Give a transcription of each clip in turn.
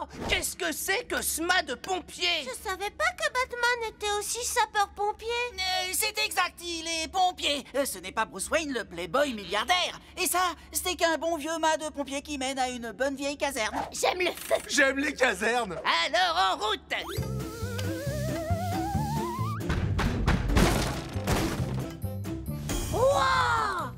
Oh, qu'est-ce que c'est que ce mât de pompier? Je savais pas que Batman était aussi sapeur-pompier. C'est exact, il est pompier. Ce n'est pas Bruce Wayne, le playboy milliardaire. Et ça, c'est qu'un bon vieux mât de pompier qui mène à une bonne vieille caserne. J'aime le feu. J'aime les casernes. Alors, en route! Wow!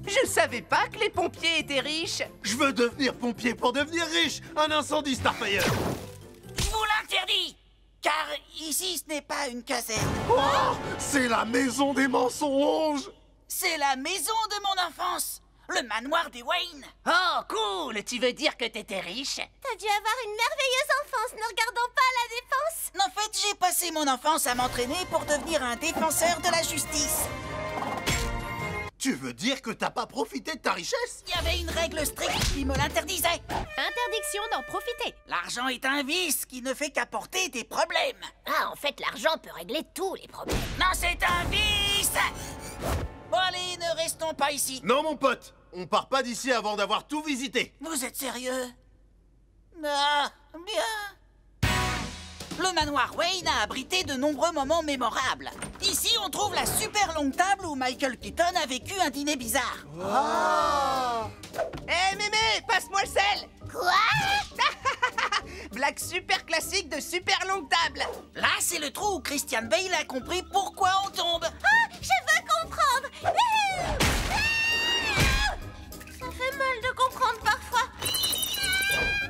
Je savais pas que les pompiers étaient riches. Je veux devenir pompier pour devenir riche. Un incendie, Starfire. Je vous l'interdis, car ici, ce n'est pas une caserne. Oh, c'est la maison des mensonges. C'est la maison de mon enfance, le manoir des Wayne. Oh, cool! Tu veux dire que t'étais riche? T'as dû avoir une merveilleuse enfance, ne regardons pas la défense. En fait, j'ai passé mon enfance à m'entraîner pour devenir un défenseur de la justice. Tu veux dire que t'as pas profité de ta richesse? Il y avait une règle stricte qui me l'interdisait. Interdiction d'en profiter. L'argent est un vice qui ne fait qu'apporter des problèmes. Ah, en fait, l'argent peut régler tous les problèmes. Non, c'est un vice! Bon, allez, ne restons pas ici. Non, mon pote. On part pas d'ici avant d'avoir tout visité. Vous êtes sérieux? Ah, bien. Le manoir Wayne a abrité de nombreux moments mémorables. Ici, on trouve la super longue table où Michael Keaton a vécu un dîner bizarre. Hé, mémé, passe-moi le sel! Quoi? Blague super classique de super longue table. Là, c'est le trou où Christian Bale a compris pourquoi on tombe. Ah, je veux comprendre. Ça fait mal de comprendre parfois.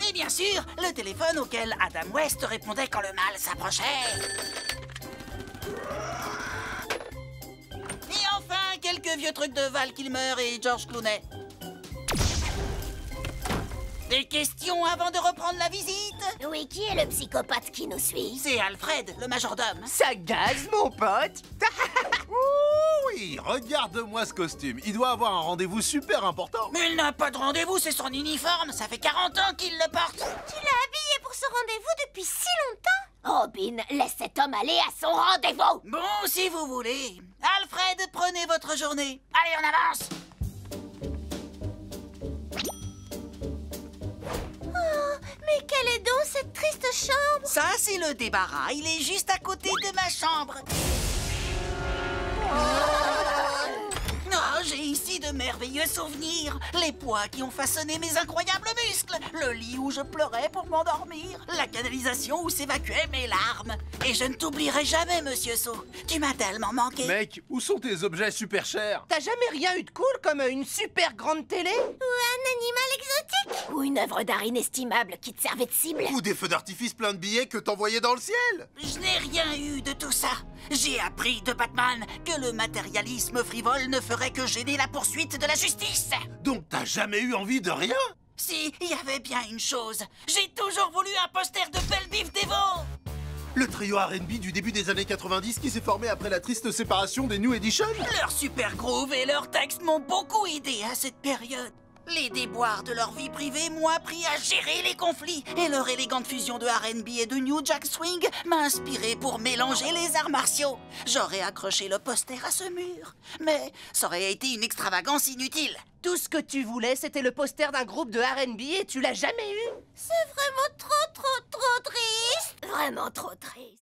Et bien sûr, le téléphone auquel Adam West répondait quand le mal s'approchait. Et enfin, quelques vieux trucs de Val Kilmer et George Clooney. Des questions avant de reprendre la visite? Oui, qui est le psychopathe qui nous suit? C'est Alfred, le majordome. Ça gaze, mon pote. Oui, regarde-moi ce costume. Il doit avoir un rendez-vous super important. Mais il n'a pas de rendez-vous, c'est son uniforme. Ça fait 40 ans qu'il le porte. Tu l'as habillé pour ce rendez-vous depuis si longtemps? Robin, laisse cet homme aller à son rendez-vous. Bon, si vous voulez. Alfred, prenez votre journée. Allez, on avance. Mais quelle est donc cette triste chambre? Ça, c'est le débarras. Il est juste à côté de ma chambre. Oh, j'ai ici de merveilleux souvenirs. Les poids qui ont façonné mes incroyables muscles. Le lit où je pleurais pour m'endormir. La canalisation où s'évacuaient mes larmes. Et je ne t'oublierai jamais, Monsieur So. Tu m'as tellement manqué. Mec, où sont tes objets super chers? T'as jamais rien eu de cool comme une super grande télé? Ou un animal exotique? Ou une œuvre d'art inestimable qui te servait de cible? Ou des feux d'artifice pleins de billets que t'envoyais dans le ciel? Je n'ai rien eu de tout ça. J'ai appris de Batman que le matérialisme frivole ne ferait que gêner la poursuite de la justice. Donc t'as jamais eu envie de rien? Si, il y avait bien une chose. J'ai toujours voulu un poster de Belle Biv DeVoe. Le trio R&B du début des années 90 qui s'est formé après la triste séparation des New Edition? Leur super groove et leurs textes m'ont beaucoup aidé à cette période. Les déboires de leur vie privée m'ont appris à gérer les conflits. Et leur élégante fusion de R&B et de New Jack Swing m'a inspiré pour mélanger les arts martiaux. J'aurais accroché le poster à ce mur. Mais ça aurait été une extravagance inutile. Tout ce que tu voulais, c'était le poster d'un groupe de R&B et tu l'as jamais eu? C'est vraiment trop triste. Vraiment trop triste.